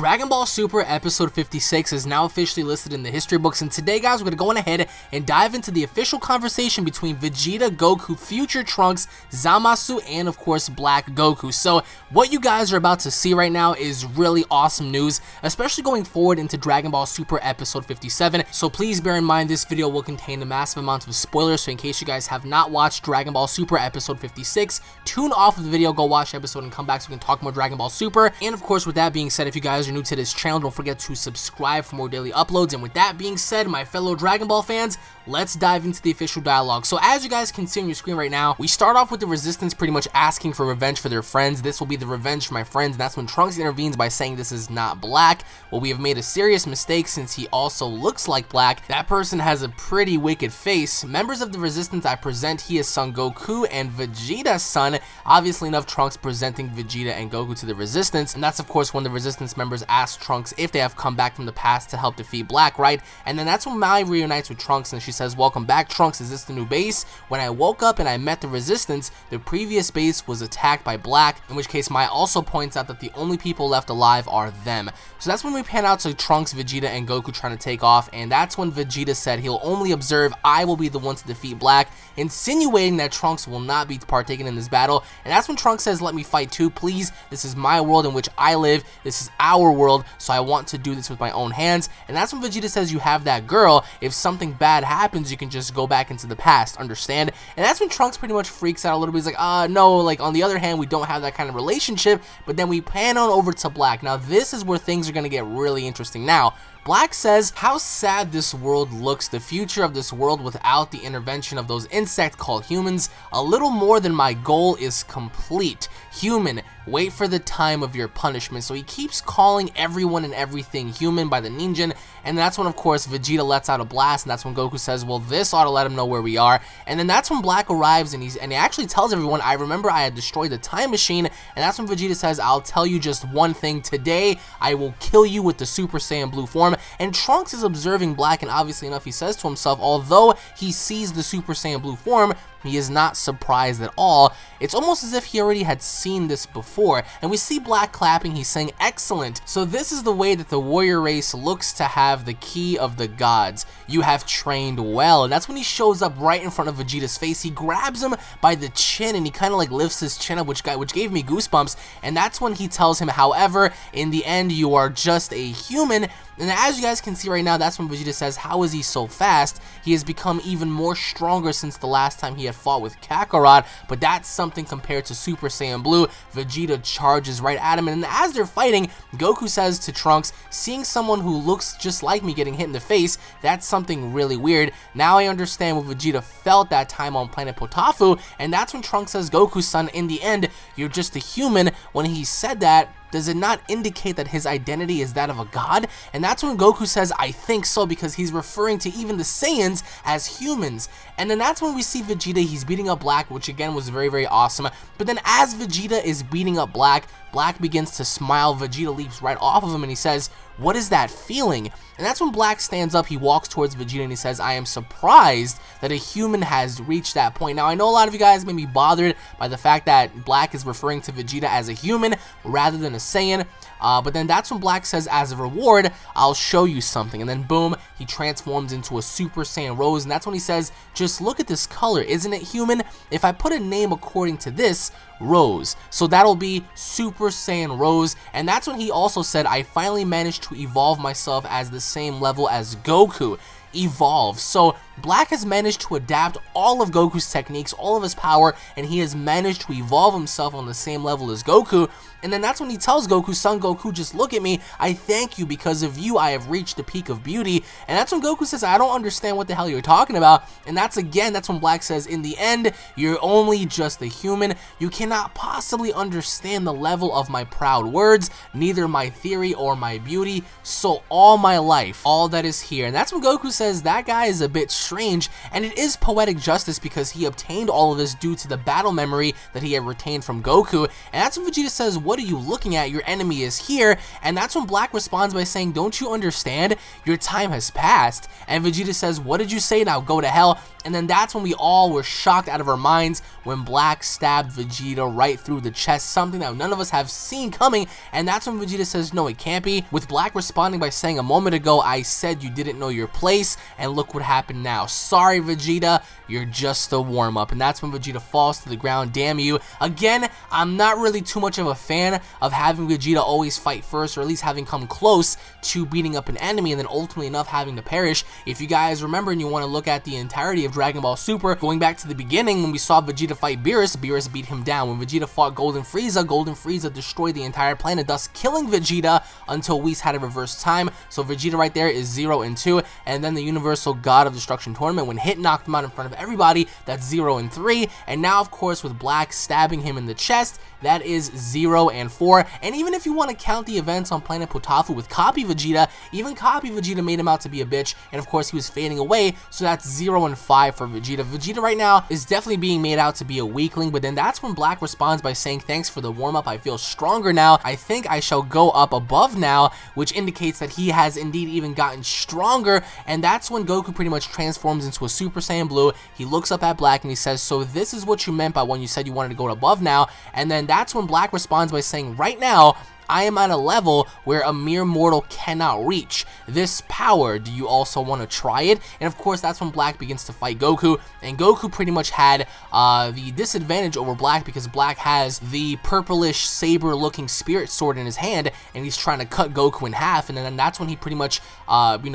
Dragon Ball Super episode 56 is now officially listed in the history books, and today, guys, we're going to go on ahead and dive into the official conversation between Vegeta, Goku, Future Trunks, Zamasu, and of course Black Goku. So what you guys are about to see right now is really awesome news, especially going forward into Dragon Ball Super episode 57. So please bear in mind this video will contain a massive amount of spoilers, so in case you guys have not watched Dragon Ball Super episode 56, tune off of the video, go watch the episode, and come back so we can talk more Dragon Ball Super. And of course, with that being said, if you guys are new to this channel, don't forget to subscribe for more daily uploads. And with that being said, my fellow Dragon Ball fans, let's dive into the official dialogue. So as you guys can see on your screen right now, we start off with the Resistance pretty much asking for revenge for their friends. This will be the revenge for my friends, and that's when Trunks intervenes by saying this is not Black. Well, we have made a serious mistake since he also looks like Black. That person has a pretty wicked face. Members of the Resistance, I present he is Son Goku and Vegeta's son. Obviously enough, Trunks presenting Vegeta and Goku to the Resistance, and that's of course when the Resistance members ask Trunks if they have come back from the past to help defeat Black, right? And then that's when Mai reunites with Trunks and she says, "Welcome back, Trunks. Is this the new base? When I woke up and I met the Resistance, the previous base was attacked by Black," in which case Mai also points out that the only people left alive are them. So that's when we pan out to Trunks, Vegeta, and Goku trying to take off, and that's when Vegeta said he'll only observe, I will be the one to defeat Black, insinuating that Trunks will not be partaking in this battle. And that's when Trunks says, "Let me fight too, please. This is my world in which I live. This is our world, so I want to do this with my own hands." And that's when Vegeta says, "You have that girl. If something bad happens, you can just go back into the past, understand?" And that's when Trunks pretty much freaks out a little bit. He's like, no, like on the other hand, we don't have that kind of relationship." But then we pan on over to Black. Now this is where things are going to get really interesting. Now Black says, "How sad this world looks, the future of this world without the intervention of those insects called humans. A little more than my goal is complete. Human, wait for the time of your punishment." So he keeps calling everyone and everything human by the ninja, and that's when of course Vegeta lets out a blast, and that's when Goku says, "Well, this ought to let him know where we are." And then that's when Black arrives, and he actually tells everyone, "I remember I had destroyed the time machine." And that's when Vegeta says, "I'll tell you just one thing. Today, I will kill you with the Super Saiyan Blue form." And Trunks is observing Black, and obviously enough, he says to himself, although he sees the Super Saiyan Blue form, he is not surprised at all. It's almost as if he already had seen this before. And we see Black clapping, he's saying, "Excellent. So this is the way that the warrior race looks to have the key of the gods. You have trained well." And that's when he shows up right in front of Vegeta's face. He grabs him by the chin and he kind of like lifts his chin up, which gave me goosebumps. And that's when he tells him, "However, in the end, you are just a human." And as you guys can see right now, that's when Vegeta says, "How is he so fast? He has become even more stronger since the last time he had fought with Kakarot, but that's something compared to Super Saiyan Blue." Vegeta charges right at him, and as they're fighting, Goku says to Trunks, "Seeing someone who looks just like me getting hit in the face, that's something really weird. Now I understand what Vegeta felt that time on planet Potafu." And that's when Trunks says, "Goku-san, in the end, you're just a human." When he said that, does it not indicate that his identity is that of a god? And that's when Goku says, "I think so," because he's referring to even the Saiyans as humans. And then that's when we see Vegeta, he's beating up Black, which again was very, very awesome. But then as Vegeta is beating up Black, Black begins to smile. Vegeta leaps right off of him and he says, "What is that feeling?" And that's when Black stands up, he walks towards Vegeta and he says, "I am surprised that a human has reached that point." Now I know a lot of you guys may be bothered by the fact that Black is referring to Vegeta as a human rather than a Saiyan, but then that's when Black says, "As a reward, I'll show you something." And then boom, he transforms into a Super Saiyan Rose, and that's when he says, "Just look at this color, isn't it human? If I put a name according to this, Rose, so that'll be Super Saiyan Rose." And that's when he also said, "I finally managed to evolve myself as the same level as Goku." Evolve. So Black has managed to adapt all of Goku's techniques, all of his power, and he has managed to evolve himself on the same level as Goku. And then that's when he tells Goku, "Son Goku, just look at me. I thank you. Because of you, I have reached the peak of beauty." And that's when Goku says, "I don't understand what the hell you're talking about." And that's when Black says, "In the end, you're only just a human. You cannot possibly understand the level of my proud words, neither my theory or my beauty. So all my life, all that is here." And that's when Goku says, "That guy is a bit strange, and it is poetic justice because he obtained all of this due to the battle memory that he had retained from Goku. And that's when Vegeta says, "What are you looking at? Your enemy is here." And that's when Black responds by saying, "Don't you understand? Your time has passed." And Vegeta says, "What did you say? Now go to hell." And then that's when we all were shocked out of our minds when Black stabbed Vegeta right through the chest, something that none of us have seen coming. And that's when Vegeta says, "No, it can't be," with Black responding by saying, "A moment ago I said you didn't know your place, and look what happened now. Sorry, Vegeta, you're just a warm-up." And that's when Vegeta falls to the ground. Damn you. Again, I'm not really too much of a fan of having Vegeta always fight first, or at least having come close to beating up an enemy and then ultimately enough having to perish. If you guys remember and you want to look at the entirety of Dragon Ball Super, going back to the beginning when we saw Vegeta fight Beerus, Beerus beat him down. When Vegeta fought Golden Frieza destroyed the entire planet, thus killing Vegeta until Whis had to reverse time. So Vegeta right there is 0 and 2. And then the Universal God of Destruction tournament, when Hit knocked him out in front of everybody, that's 0 and 3. And now, of course, with Black stabbing him in the chest, that is 0 and 4. And even if you want to count the events on Planet Potafu with Copy Vegeta, even Copy Vegeta made him out to be a bitch, and of course he was fading away, so that's 0 and 5 for Vegeta. Vegeta right now is definitely being made out to be a weakling, but then that's when Black responds by saying, "Thanks for the warm-up, I feel stronger now. I think I shall go up above now," which indicates that he has indeed even gotten stronger. And that's when Goku pretty much transforms into a Super Saiyan Blue. He looks up at Black and he says, "So this is what you meant by when you said you wanted to go above now." And then that's when Black responds by saying, "Right now, I am at a level where a mere mortal cannot reach this power. Do you also want to try it?" And of course, that's when Black begins to fight Goku, and Goku pretty much had the disadvantage over Black because Black has the purplish saber-looking spirit sword in his hand, and he's trying to cut Goku in half. And then that's when he pretty much,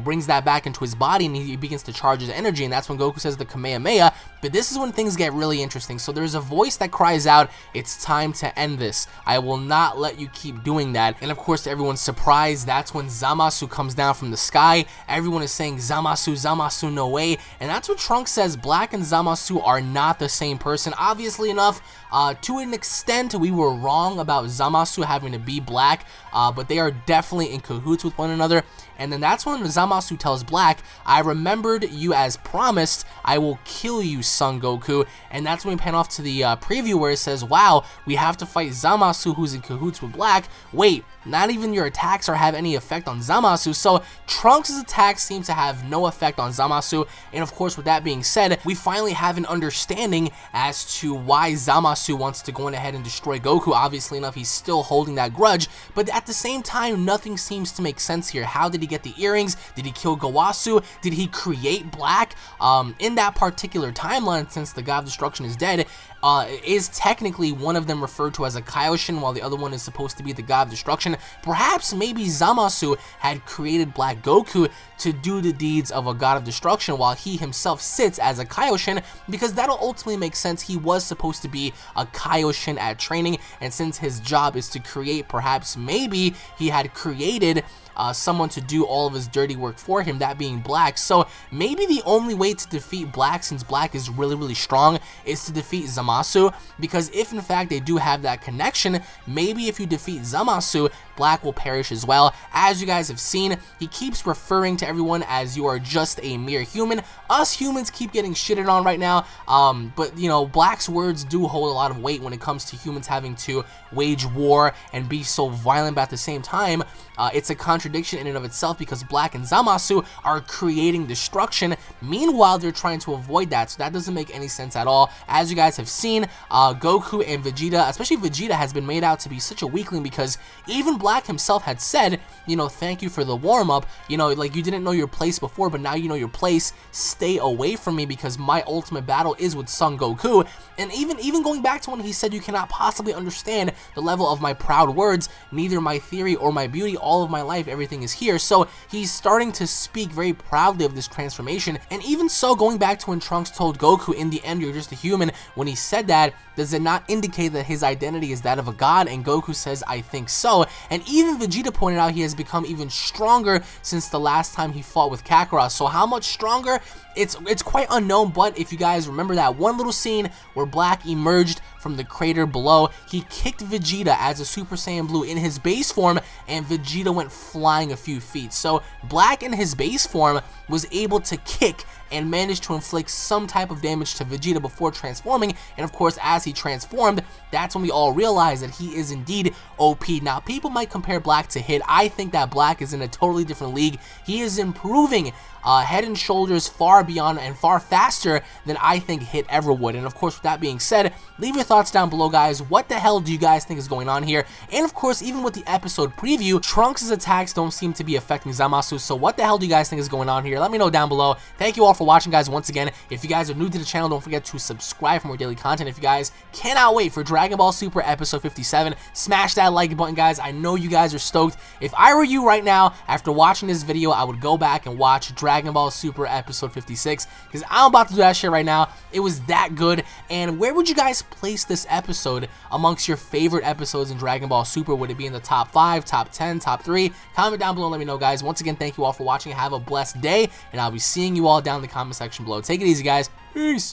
brings that back into his body, and he begins to charge his energy. And that's when Goku says the Kamehameha. But this is when things get really interesting. So there's a voice that cries out, "It's time to end this. I will not let you keep doing that." And of course, to everyone's surprise, that's when Zamasu comes down from the sky. Everyone is saying, "Zamasu, Zamasu, no way." And that's what Trunks says. Black and Zamasu are not the same person. Obviously enough, to an extent, we were wrong about Zamasu having to be Black, but they are definitely in cahoots with one another. And then that's when Zamasu tells Black, "I remembered you as promised. I will kill you, Son Goku." And that's when we pan off to the preview where it says, "Wow, we have to fight Zamasu, who's in cahoots with Black. Wait, not even your attacks have any effect on Zamasu." So Trunks' attacks seem to have no effect on Zamasu. And of course, with that being said, we finally have an understanding as to why Zamasu wants to go ahead and destroy Goku. Obviously enough, he's still holding that grudge, but at the same time, nothing seems to make sense here. How did he get the earrings? Did he kill Gowasu? Did he create Black? In that particular timeline, since the God of Destruction is dead, is technically one of them referred to as a Kaioshin, while the other one is supposed to be the God of Destruction. Perhaps maybe Zamasu had created Black Goku to do the deeds of a God of Destruction, while he himself sits as a Kaioshin, because that'll ultimately make sense. He was supposed to be a Kaioshin at training, and since his job is to create, perhaps maybe he had created someone to do all of his dirty work for him, that being Black. So maybe the only way to defeat Black, since Black is really, really strong, is to defeat Zamasu, because if in fact they do have that connection, maybe if you defeat Zamasu, Black will perish as well. As you guys have seen, he keeps referring to everyone as "you are just a mere human." Us humans keep getting shitted on right now, but Black's words do hold a lot of weight when it comes to humans having to wage war and be so violent, but at the same time, it's a contradiction in and of itself, because Black and Zamasu are creating destruction. Meanwhile, they're trying to avoid that, so that doesn't make any sense at all. As you guys have seen, Goku and Vegeta, especially Vegeta, has been made out to be such a weakling, because even Black himself had said, "Thank you for the warm-up, like you didn't know your place before, but now you know your place. Stay away from me, because my ultimate battle is with Son Goku." And even going back to when he said, "You cannot possibly understand the level of my proud words, neither my theory or my beauty, all of my life, everything is here." So he's starting to speak very proudly of this transformation. And even so, going back to when Trunks told Goku, "In the end, you're just a human," when he said that, does it not indicate that his identity is that of a god? And Goku says, "I think so." And even Vegeta pointed out he has become even stronger since the last time he fought with Kakarot. So how much stronger? it's quite unknown, but if you guys remember that one little scene where Black emerged from the crater below, he kicked Vegeta as a Super Saiyan Blue in his base form, and Vegeta went flying a few feet. So Black in his base form was able to kick and managed to inflict some type of damage to Vegeta before transforming, and of course as he transformed, that's when we all realized that he is indeed OP. Now people might compare Black to Hit. I think that Black is in a totally different league. He is improving head and shoulders far beyond and far faster than I think Hit ever would. And of course, with that being said, leave your thoughts down below, guys. What the hell do you guys think is going on here? And of course, even with the episode preview, Trunks' attacks don't seem to be affecting Zamasu, so what the hell do you guys think is going on here? Let me know down below. Thank you all for watching, guys. Once again, if you guys are new to the channel, don't forget to subscribe for more daily content. If you guys cannot wait for Dragon Ball Super episode 57, smash that like button, guys. I know you guys are stoked. If I were you right now, after watching this video, I would go back and watch Dragon Ball Super episode 56, because I'm about to do that shit right now. It was that good. And where would you guys place this episode amongst your favorite episodes in Dragon Ball Super? Would it be in the top 5, top 10, top 3? Comment down below and let me know, guys. Once again, thank you all for watching. Have a blessed day, and I'll be seeing you all down in the comment section below. Take it easy, guys. Peace.